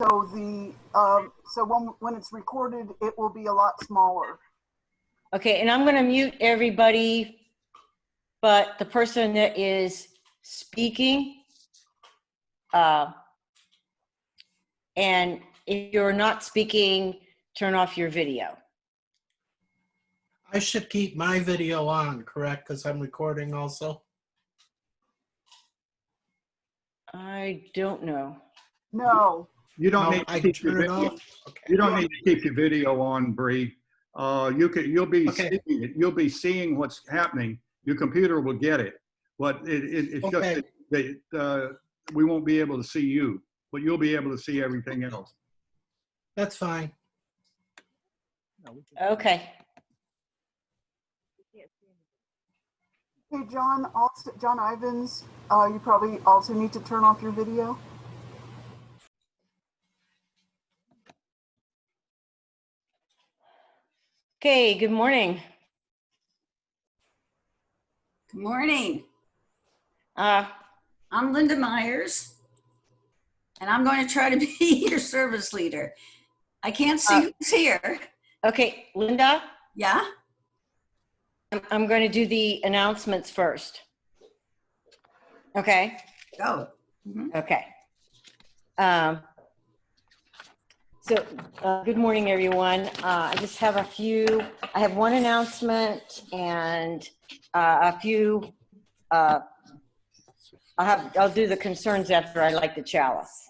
So when it's recorded, it will be a lot smaller. Okay, and I'm going to mute everybody, but the person that is speaking, and if you're not speaking, turn off your video. I should keep my video on, correct? Because I'm recording also. I don't know. No. You don't No, need I to keep your turn it video. off. Okay. You don't need to keep your video on, Bree. You'll be Okay. seeing it. You'll be seeing what's happening. Your computer will get it, but it's Okay. just that we won't be able to see you, but you'll be able to see everything else. That's fine. Okay. Hey, John Ivins, you probably also need to turn off your video. Okay, good morning. Good morning. Uh, I'm Linda Myers, and I'm going to try to be your service leader. I can't see who's here. okay, Linda, Yeah? I'm going to do the announcements first. Okay. Go. Mhm. Okay. Good morning, everyone. I just have I have one announcement and a few, I'll do the concerns after I light the chalice.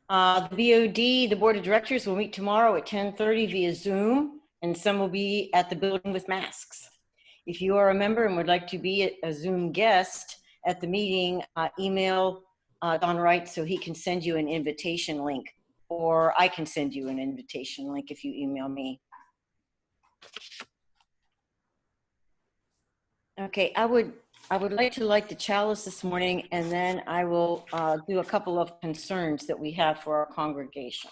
The BOD, the Board of Directors, will meet tomorrow at 10:30 via Zoom, and some will be at the building with masks. If you are a member and would like to be a Zoom guest at the meeting, email Don Wright so he can send you an invitation link, or I can send you an invitation link if you email me. Okay, I would like to light the chalice this morning, and then I will do a couple of concerns that we have for our congregation.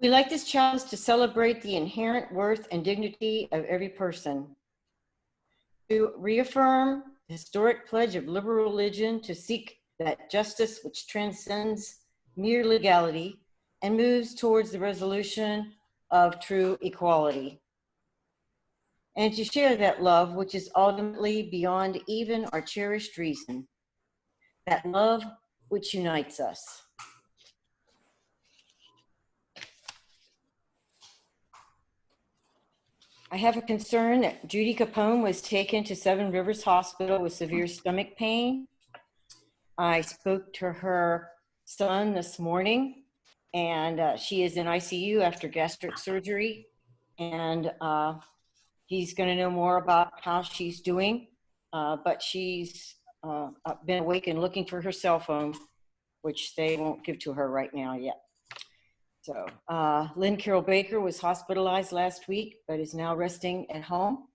We light this chalice to celebrate the inherent worth and dignity of every person, to reaffirm the historic pledge of liberal religion to seek that justice which transcends mere legality and moves towards the resolution of true equality, and to share that love which is ultimately beyond even our cherished reason, that love which unites us. I have a concern that Judy Capone was taken to Seven Rivers Hospital with severe stomach pain. I spoke to her son this morning, and she is in ICU after gastric surgery, and he's going to know more about how she's doing, but she's been awake and looking for her cell phone, which they won't give to her right now yet. So Lynn Carroll Baker was hospitalized last week, but is now resting at home.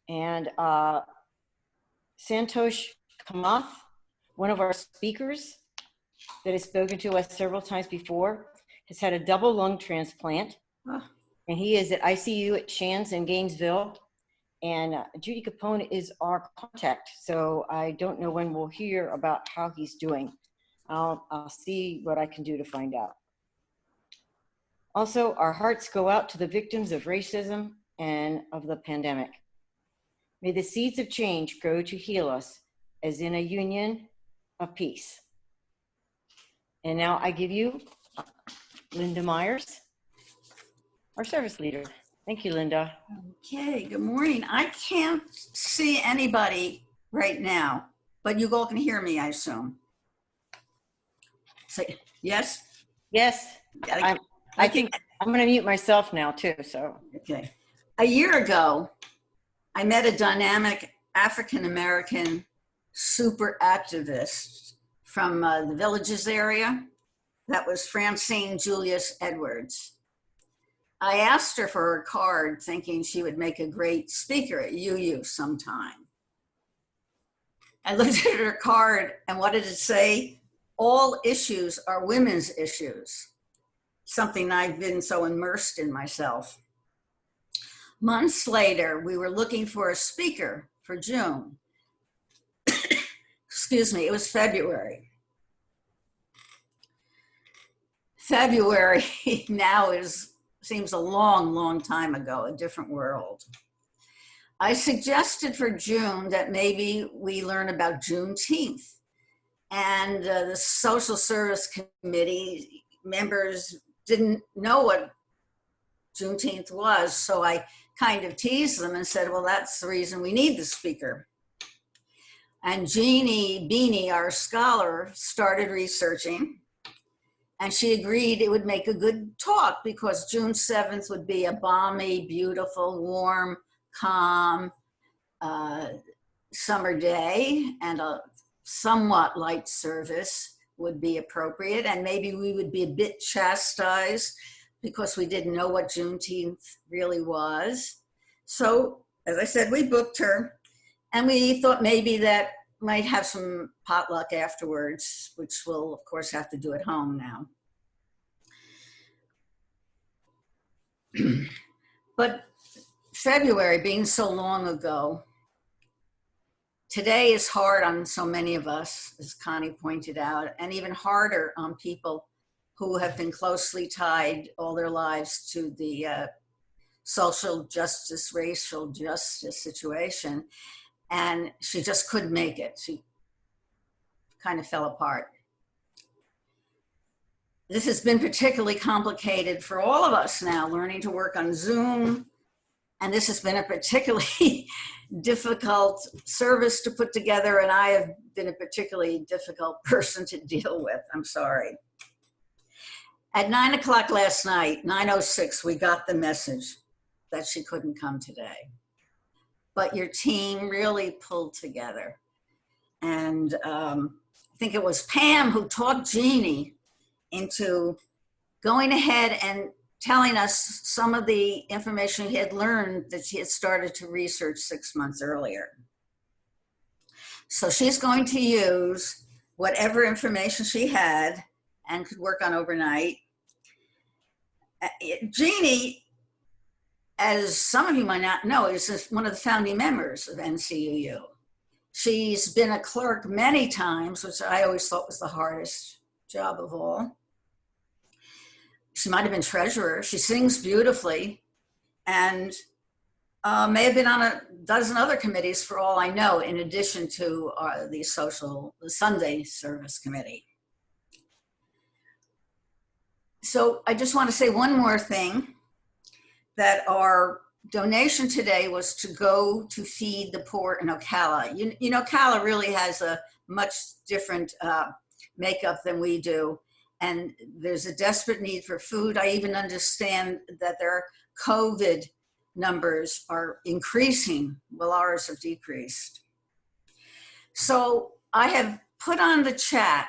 And Santosh Kamath, one of our speakers that has spoken to us several times before, has had a double lung transplant. And he is at ICU at Shands in Gainesville. And Judy Capone is our contact. So I don't know when we'll hear about how he's doing. I'll see what I can do to find out. Also, our hearts go out to the victims of racism and of the pandemic. May the seeds of change grow to heal us as in a union of peace. And now I give you Linda Myers, our service leader. Thank you, Linda. Okay, good morning. I can't see anybody right now, but you all can hear me, I assume. Say yes? Yes, I think I'm going to mute myself now too, so. Okay. A year ago, I met a dynamic African-American super activist from the Villages area. That was Francine Julius Edwards. I asked her for her card thinking she would make a great speaker at UU sometime. I looked at her card, and what did it say? All issues are women's issues. Something I've been so immersed in myself. Months later, we were looking for a speaker for June. Excuse me, it was February. February now seems a long, long time ago, a different world. I suggested for June that maybe we learn about Juneteenth. And the Social Service Committee members didn't know what Juneteenth was, so I kind of teased them and said, well, that's the reason we need the speaker. And Jeannie Beanie, our scholar, started researching, and she agreed it would make a good talk because June 7th would be a balmy, beautiful, warm, calm summer day, and a somewhat light service would be appropriate. And maybe we would be a bit chastised because we didn't know what Juneteenth really was. So, as I said, we booked her, and we thought maybe that might have some potluck afterwards, which we'll, of course, have to do at home now. But February being so long ago, today is hard on so many of us, as Connie pointed out, and even harder on people who have been closely tied all their lives to the social justice, racial justice situation. And she just couldn't make it. She kind of fell apart. This has been particularly complicated for all of us now, learning to work on Zoom. And this has been a particularly difficult service to put together, and I have been a particularly difficult person to deal with. I'm sorry. At 9 o'clock last night, 9:06, we got the message that she couldn't come today. But your team really pulled together. And I think it was Pam who talked Jeannie into going ahead and telling us some of the information he had learned that she had started to research 6 months earlier. So she's going to use whatever information she had and could work on overnight. Jeannie, as some of you might not know, is one of the founding members of NCUU. She's been a clerk many times, which I always thought was the hardest job of all. She might have been treasurer. She sings beautifully, and may have been on a dozen other committees for all I know, in addition to the Sunday Service Committee. So I just want to say one more thing, that our donation today was to go to feed the poor in Ocala. You know, Ocala really has a much different makeup than we do. And there's a desperate need for food. I even understand that their COVID numbers are increasing while ours have decreased. So I have put on the chat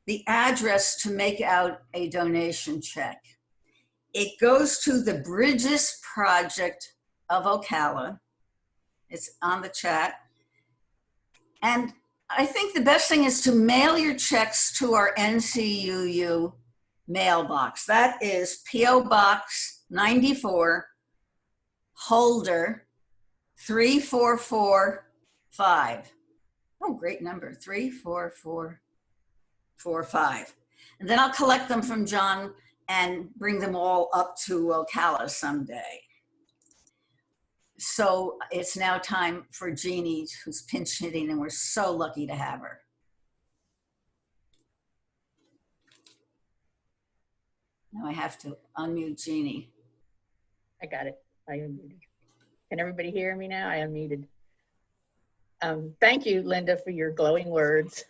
the address to make out a donation check. It goes to the Bridges Project of Ocala. It's on the chat. And I think the best thing is to mail your checks to our NCUU mailbox. That is P.O. Box 94, Holder 34445. Oh, great number, 34445. And then I'll collect them from John and bring them all up to Ocala someday. So it's now time for Jeannie, who's pinch hitting, and we're so lucky to have her. Now I have to unmute Jeannie. I got it. I unmuted. Can everybody hear me now? I unmuted. Thank you, Linda, for your glowing words.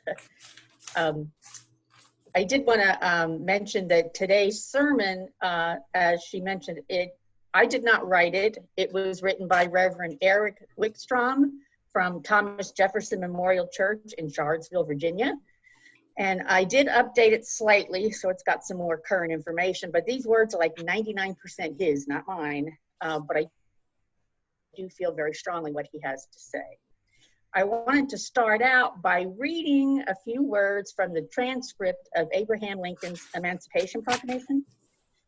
I did want to mention that today's sermon, as she mentioned, I did not write it. It was written by Reverend Eric Wickstrom from Thomas Jefferson Memorial Church in Charlottesville, Virginia. And I did update it slightly, so it's got some more current information, but these words are like 99% his, not mine. But I do feel very strongly what he has to say. I wanted to start out by reading a few words from the transcript of Abraham Lincoln's Emancipation Proclamation.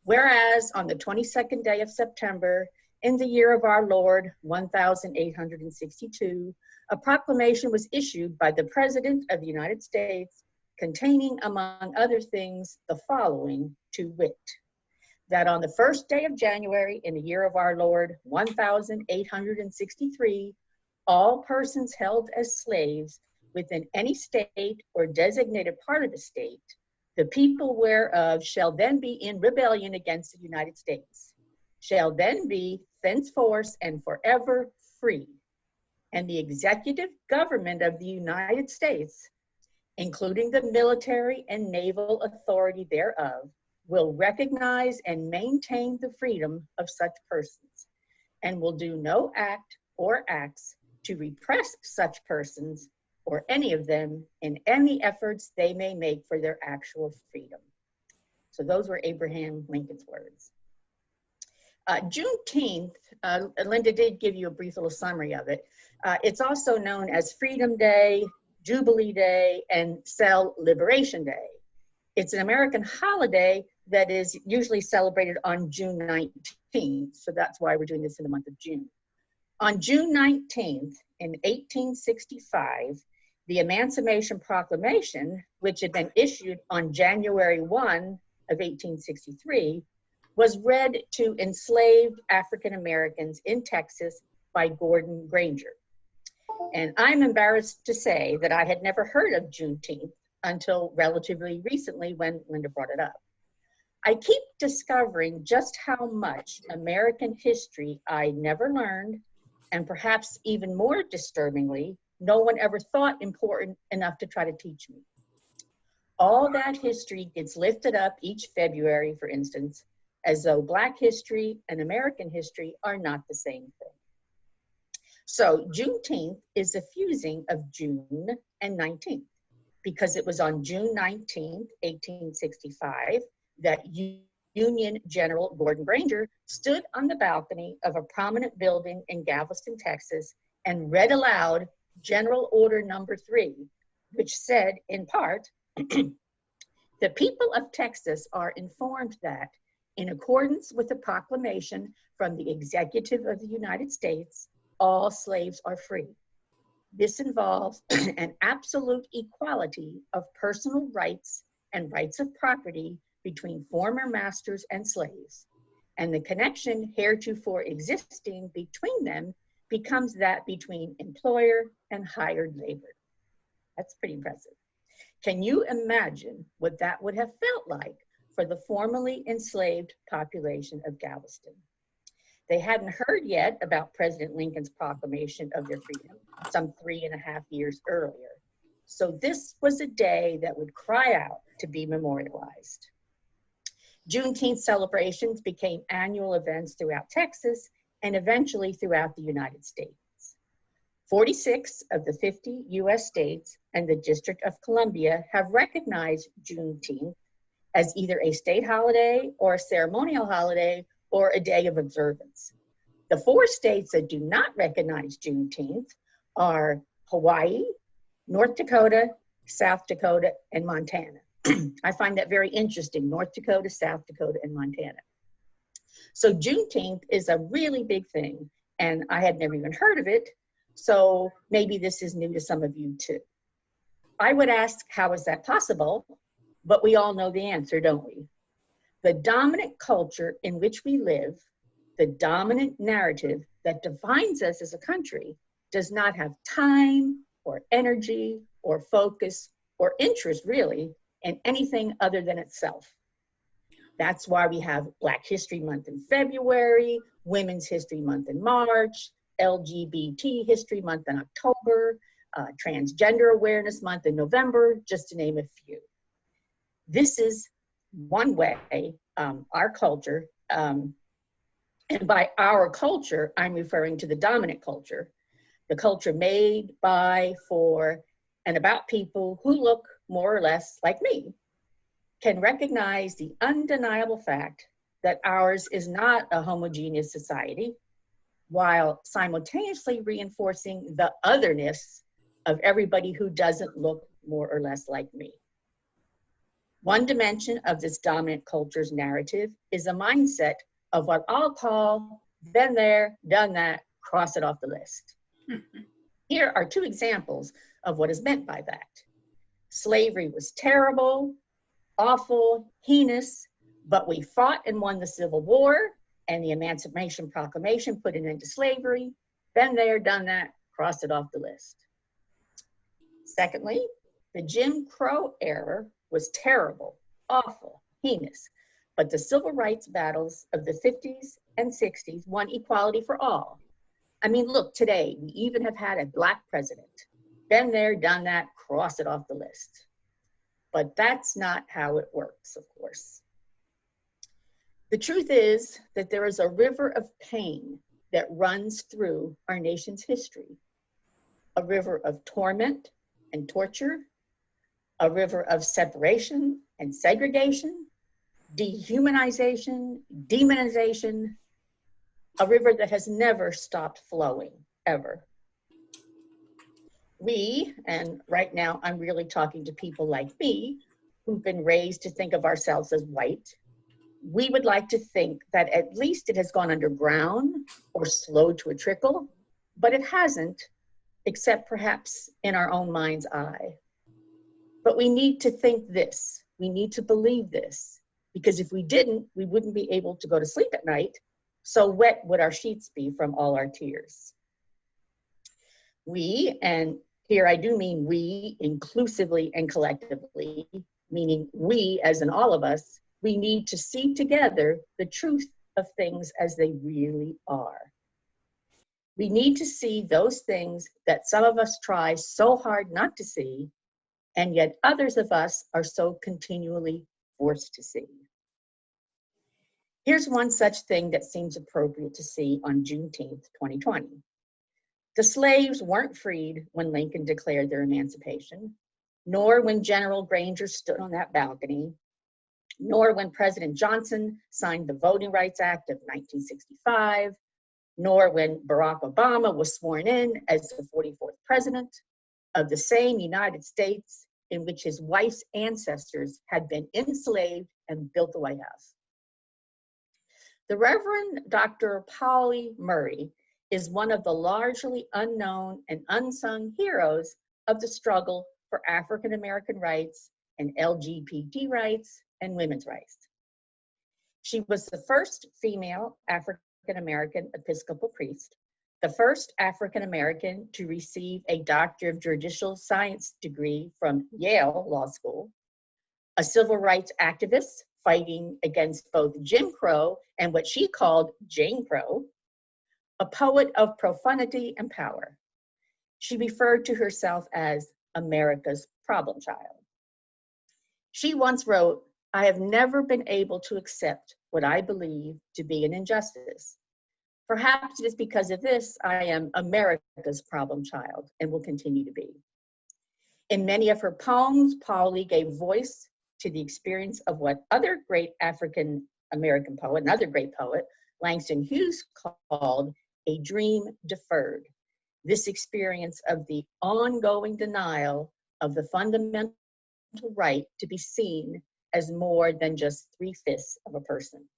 Whereas on the 22nd day of September, in the year of our Lord, 1862, a proclamation was issued by the President of the United States containing, among other things, the following, to wit, that on the first day of January in the year of our Lord, 1863, all persons held as slaves within any state or designated part of the state, the people whereof shall then be in rebellion against the United States, shall then be thenceforth and forever free, and the executive government of the United States, including the military and naval authority thereof, will recognize and maintain the freedom of such persons, and will do no act or acts to repress such persons or any of them in any efforts they may make for their actual freedom. So those were Abraham Lincoln's words. Juneteenth, Linda did give you a brief little summary of it. It's also known as Freedom Day, Jubilee Day, and Cell Liberation Day. It's an American holiday that is usually celebrated on June 19th, so that's why we're doing this in the month of June. On June 19th, in 1865, the Emancipation Proclamation, which had been issued on January 1 of 1863, was read to enslaved African Americans in Texas by Gordon Granger. And I'm embarrassed to say that I had never heard of Juneteenth until relatively recently when Linda brought it up. I keep discovering just how much American history I never learned, and perhaps even more disturbingly, no one ever thought important enough to try to teach me. All that history gets lifted up each February, for instance, as though Black history and American history are not the same thing. So Juneteenth is a fusing of June and 19th, because it was on June 19th, 1865, that Union General Gordon Granger stood on the balcony of a prominent building in Galveston, Texas, and read aloud General Order Number 3, which said, in part, the people of Texas are informed that, in accordance with the proclamation from the Executive of the United States, all slaves are free. This involves an absolute equality of personal rights and rights of property between former masters and slaves, and the connection heretofore existing between them becomes that between employer and hired labor. That's pretty impressive. Can you imagine what that would have felt like for the formerly enslaved population of Galveston? They hadn't heard yet about President Lincoln's proclamation of their freedom some 3.5 years earlier. So this was a day that would cry out to be memorialized. Juneteenth celebrations became annual events throughout Texas and eventually throughout the United States. 46 of the 50 US states and the District of Columbia have recognized Juneteenth as either a state holiday or a ceremonial holiday or a day of observance. The 4 states that do not recognize Juneteenth are Hawaii, North Dakota, South Dakota, and Montana. I find that very interesting, North Dakota, South Dakota, and Montana. So Juneteenth is a really big thing, and I had never even heard of it, so maybe this is new to some of you too. I would ask, how is that possible? But we all know the answer, don't we? The dominant culture in which we live, the dominant narrative that defines us as a country, does not have time or energy or focus or interest really in anything other than itself. That's why we have Black History Month in February, Women's History Month in March, LGBT History Month in October, Transgender Awareness Month in November, just to name a few. This is one way our culture, and by our culture, I'm referring to the dominant culture, the culture made by, for, and about people who look more or less like me, can recognize the undeniable fact that ours is not a homogeneous society, while simultaneously reinforcing the otherness of everybody who doesn't look more or less like me. One dimension of this dominant culture's narrative is a mindset of what I'll call been there, done that, cross it off the list. Here are two examples of what is meant by that. Slavery was terrible, awful, heinous, but we fought and won the Civil War, and the Emancipation Proclamation put an end to slavery. Been there, done that, cross it off the list. Secondly, the Jim Crow era was terrible, awful, heinous, but the civil rights battles of the 50s and 60s won equality for all. I mean, look, today, we even have had a Black president. Been there, done that, cross it off the list. But that's not how it works, of course. The truth is that there is a river of pain that runs through our nation's history. A river of torment and torture, a river of separation and segregation, dehumanization, demonization, a river that has never stopped flowing, ever. We, and right now I'm really talking to people like me, who've been raised to think of ourselves as white, we would like to think that at least it has gone underground or slowed to a trickle, but it hasn't, except perhaps in our own mind's eye. But we need to think this, we need to believe this, because if we didn't, we wouldn't be able to go to sleep at night, so wet would our sheets be from all our tears. We, and here I do mean we inclusively and collectively, meaning we as in all of us, we need to see together the truth of things as they really are. We need to see those things that some of us try so hard not to see, and yet others of us are so continually forced to see. Here's one such thing that seems appropriate to see on Juneteenth, 2020. The slaves weren't freed when Lincoln declared their emancipation, nor when General Granger stood on that balcony, nor when President Johnson signed the Voting Rights Act of 1965, nor when Barack Obama was sworn in as the 44th president of the same United States in which his wife's ancestors had been enslaved and built the White House. The Reverend Dr. Pauli Murray is one of the largely unknown and unsung heroes of the struggle for African American rights and LGBT rights and women's rights. She was the first female African American Episcopal priest, the first African American to receive a Doctor of Judicial Science degree from Yale Law School, a civil rights activist fighting against both Jim Crow and what she called Jane Crow, a poet of profundity and power. She referred to herself as America's problem child. She once wrote, "I have never been able to accept what I believe to be an injustice. Perhaps it is because of this I am America's problem child and will continue to be." In many of her poems, Pauli gave voice to the experience of what other great African American poet, another great poet, Langston Hughes, called a dream deferred. This experience of the ongoing denial of the fundamental right to be seen as more than just 3/5 of a person.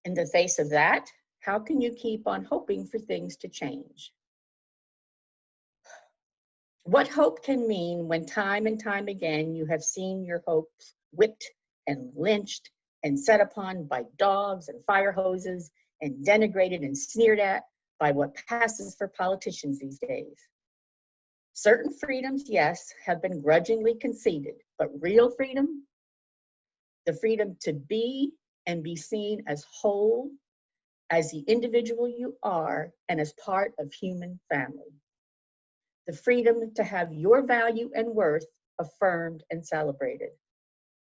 In the face of that, how can you keep on hoping for things to change? What hope can mean when time and time again you have seen your hopes whipped and lynched and set upon by dogs and fire hoses and denigrated and sneered at by what passes for politicians these days? Certain freedoms, yes, have been grudgingly conceded, but real freedom, the freedom to be and be seen as whole, as the individual you are, and as part of human family. The freedom to have your value and worth affirmed and celebrated.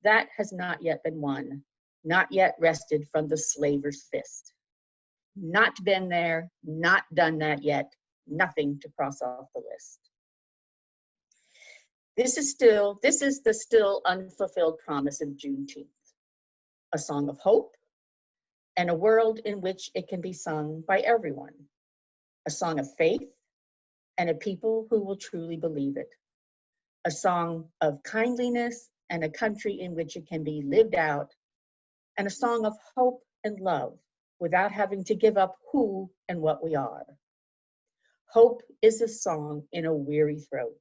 That has not yet been won, not yet wrested from the slaver's fist. Not been there, not done that yet, nothing to cross off the list. This is the still unfulfilled promise of Juneteenth, a song of hope and a world in which it can be sung by everyone, a song of faith and a people who will truly believe it. A song of kindliness and a country in which it can be lived out, and a song of hope and love without having to give up who and what we are. Hope is a song in a weary throat.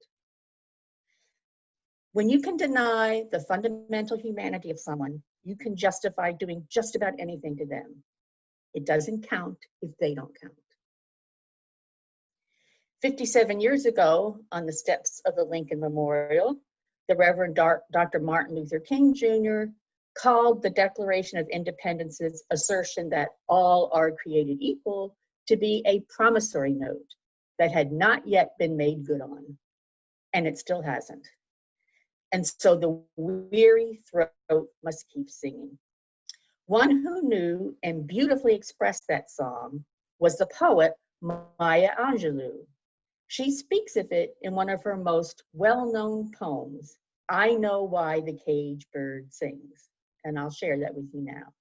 When you can deny the fundamental humanity of someone, you can justify doing just about anything to them. It doesn't count if they don't count. 57 years ago, on the steps of the Lincoln Memorial, the Reverend Dr. Martin Luther King Jr. called the Declaration of Independence's assertion that all are created equal to be a promissory note that had not yet been made good on, and it still hasn't. And so the weary throat must keep singing. One who knew and beautifully expressed that song was the poet Maya Angelou. She speaks of it in one of her most well-known poems, I Know Why the Caged Bird Sings, and I'll share that with you now.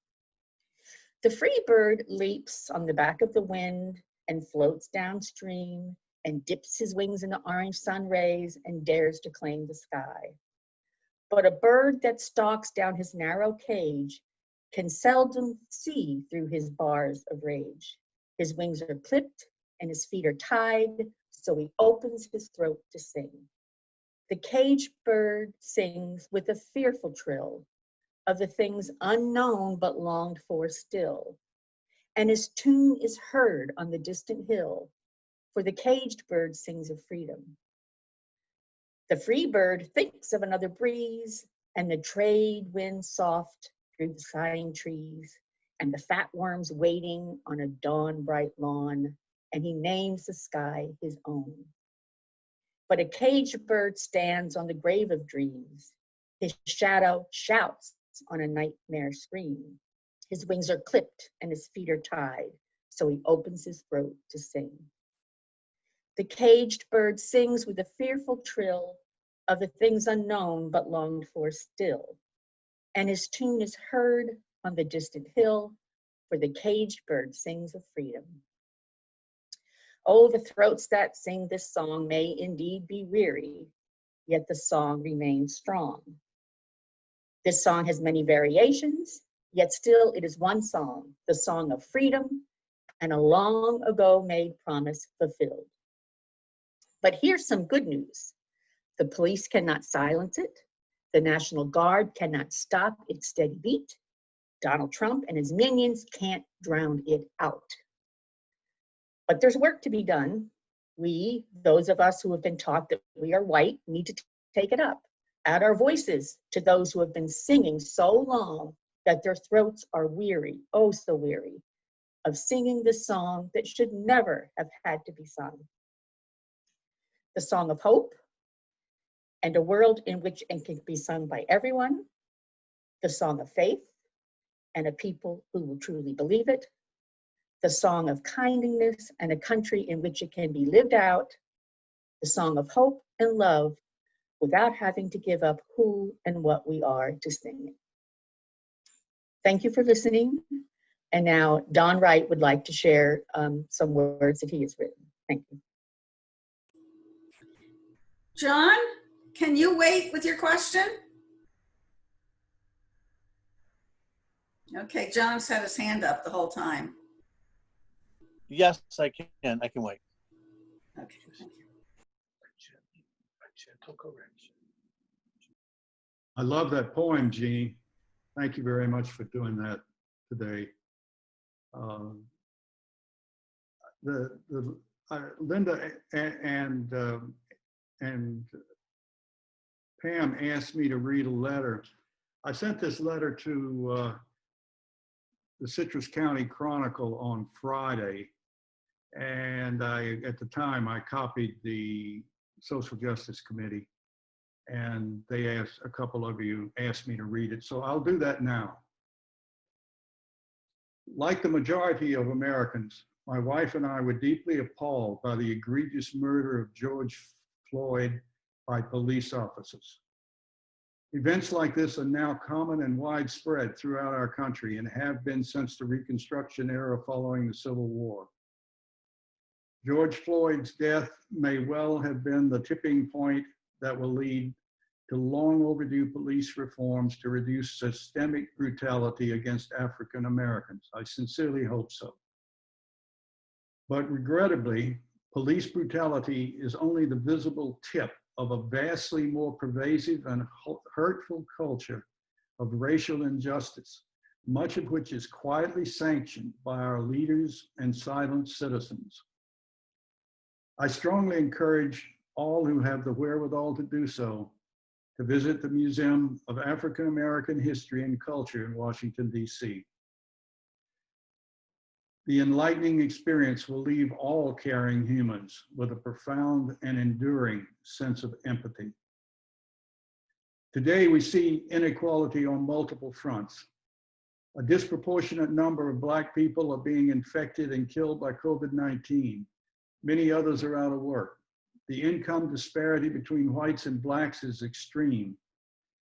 The free bird leaps on the back of the wind and floats downstream and dips his wings in the orange sun rays and dares to claim the sky. But a bird that stalks down his narrow cage can seldom see through his bars of rage. His wings are clipped and his feet are tied, so he opens his throat to sing. The caged bird sings with a fearful trill of the things unknown but longed for still. And his tune is heard on the distant hill, for the caged bird sings of freedom. The free bird thinks of another breeze, and the trade winds soft through the sighing trees, and the fat worms waiting on a dawn-bright lawn, and he names the sky his own. But a caged bird stands on the grave of dreams. His shadow shouts on a nightmare scream. His wings are clipped and his feet are tied, so he opens his throat to sing. The caged bird sings with a fearful trill of the things unknown but longed for still. And his tune is heard on the distant hill, for the caged bird sings of freedom. Oh, the throats that sing this song may indeed be weary, yet the song remains strong. This song has many variations, yet still it is one song, the song of freedom and a long ago made promise fulfilled. But here's some good news. The police cannot silence it. The National Guard cannot stop its steady beat. Donald Trump and his minions can't drown it out. But there's work to be done. We, those of us who have been taught that we are white, need to take it up. Add our voices to those who have been singing so long that their throats are weary, oh so weary, of singing this song that should never have had to be sung. The song of hope and a world in which it can be sung by everyone. The song of faith and a people who will truly believe it. The song of kindness and a country in which it can be lived out. The song of hope and love without having to give up who and what we are to sing it. Thank you for listening. And now Don Wright would like to share some words that he has written. Thank you. John, can you wait with your question? Okay, John's had his hand up the whole time. Yes, I can. I can wait. Okay, thank you. Gentle correction. I love that poem, Jeannie. Thank you very much for doing that today. Linda and Pam asked me to read a letter. I sent this letter to the Citrus County Chronicle on Friday, and at the time I copied the Social Justice Committee, and they asked, a couple of you asked me to read it, so I'll do that now. Like the majority of Americans, my wife and I were deeply appalled by the egregious murder of George Floyd by police officers. Events like this are now common and widespread throughout our country and have been since the Reconstruction era following the Civil War. George Floyd's death may well have been the tipping point that will lead to long overdue police reforms to reduce systemic brutality against African Americans. I sincerely hope so. But regrettably, police brutality is only the visible tip of a vastly more pervasive and hurtful culture of racial injustice, much of which is quietly sanctioned by our leaders and silent citizens. I strongly encourage all who have the wherewithal to do so to visit the Museum of African American History and Culture in Washington, D.C. The enlightening experience will leave all caring humans with a profound and enduring sense of empathy. Today, we see inequality on multiple fronts. A disproportionate number of Black people are being infected and killed by COVID-19. Many others are out of work. The income disparity between whites and Blacks is extreme,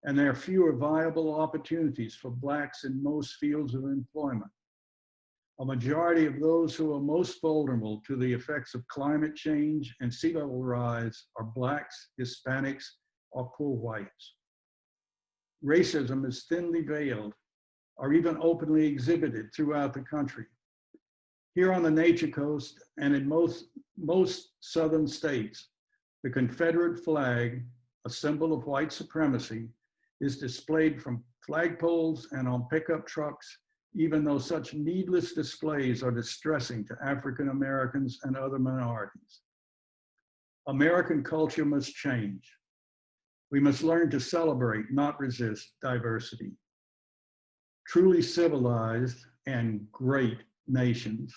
and there are fewer viable opportunities for Blacks in most fields of employment. A majority of those who are most vulnerable to the effects of climate change and sea level rise are Blacks, Hispanics, or poor whites. Racism is thinly veiled or even openly exhibited throughout the country. Here on the Nature Coast and in most southern states, the Confederate flag, a symbol of white supremacy, is displayed from flagpoles and on pickup trucks, even though such needless displays are distressing to African Americans and other minorities. American culture must change. We must learn to celebrate, not resist, diversity. Truly civilized and great nations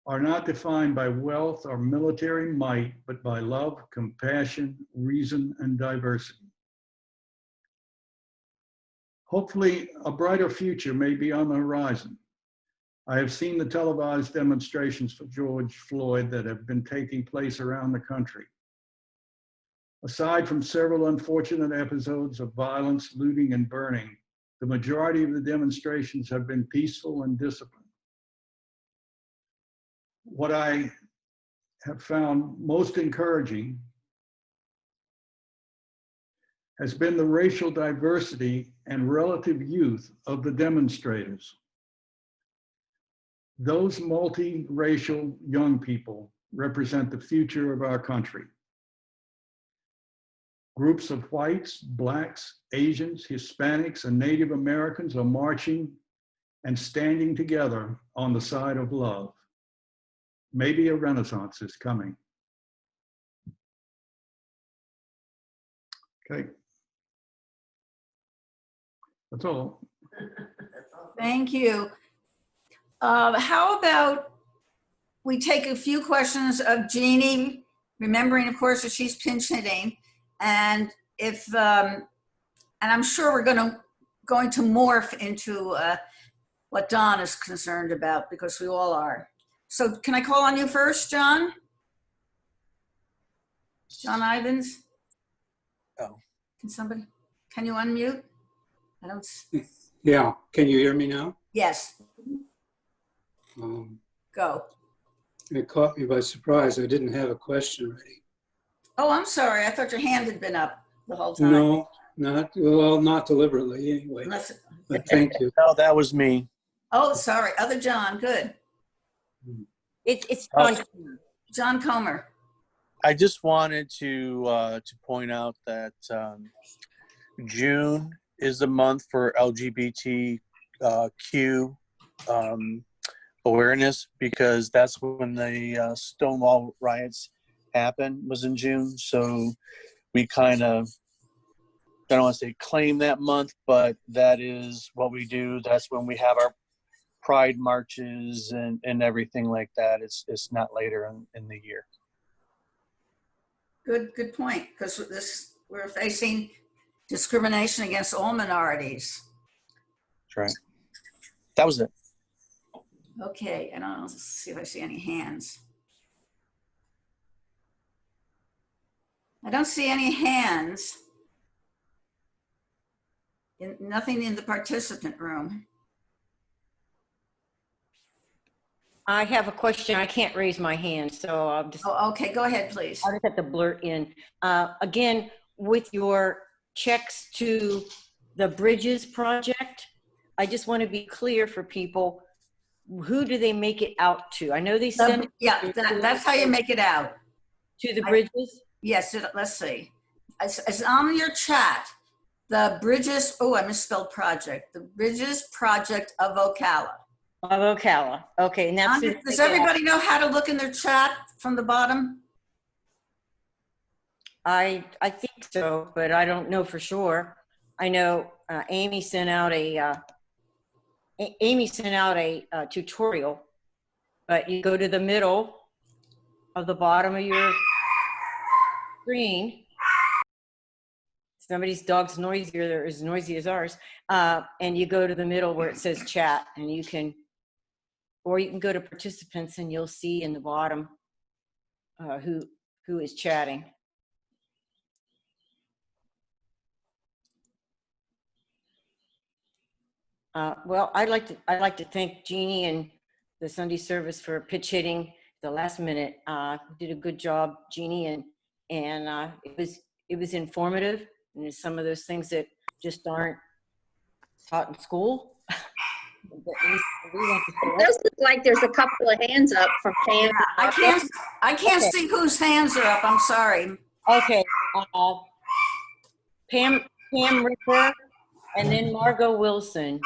are not defined by wealth or military might, but by love, compassion, reason, and diversity. Hopefully, a brighter future may be on the horizon. I have seen the televised demonstrations for George Floyd that have been taking place around the country. Aside from several unfortunate episodes of violence, looting, and burning, the majority of the demonstrations have been peaceful and disciplined. What I have found most encouraging has been the racial diversity and relative youth of the demonstrators. Those multiracial young people represent the future of our country. Groups of whites, Blacks, Asians, Hispanics, and Native Americans are marching and standing together on the side of love. Maybe a renaissance is coming. Okay. That's all. Thank you. How about we take a few questions of Jeannie, remembering, of course, that she's pinch hitting, and if and I'm sure we're going to morph into what Don is concerned about, because we all are. So can I call on you first, John? John Ivins? Oh. Can you unmute? I don't. Yeah, can you hear me now? Yes, go. It caught me by surprise. I didn't have a question ready. Oh, I'm sorry. I thought your hand had been up the whole time. No, not deliberately anyway. Unless, But thank you. No, that was me. oh, sorry. Other John, good. It's John Comer. I just wanted to point out that June is the month for LGBTQ awareness, because that's when the Stonewall riots happened, was in June. So we kind of, I don't want to say claim that month, but that is what we do. That's when we have our pride marches and everything like that. It's not later in the year. Good point, because we're facing discrimination against all minorities. That's right. That was it. Okay, and I'll see if I see any hands. I don't see any hands. Nothing in the participant room. I have a question. I can't raise my hand, so Oh, okay, go ahead, please. I'll just have to blurt in. Again, with your checks to the Bridges project, I just want to be clear for people, who do they make it out to? I know they send it Yeah, that's how you make it out. to the Bridges. Yes, let's see. It's on your chat. The Bridges, oh, I misspelled project. The Bridges Project of Ocala. Of Ocala. Okay, and that's. Does everybody know how to look in their chat from the bottom? I think so, but I don't know for sure. I know Amy sent out a tutorial, but you go to the middle of the bottom of your screen. Somebody's dog's noisier, they're as noisy as ours. And you go to the middle where it says chat, and you can go to participants, and you'll see in the bottom who is chatting. Well, I'd like to thank Jeannie and the Sunday service for pitch hitting the last minute. Did a good job, Jeannie, and it was informative, and there's some of those things that just aren't taught in school. It does look like there's a couple of hands up from Pam. I can't see whose hands are up. I'm sorry. Okay, Pam Ripper, and then Margot Wilson.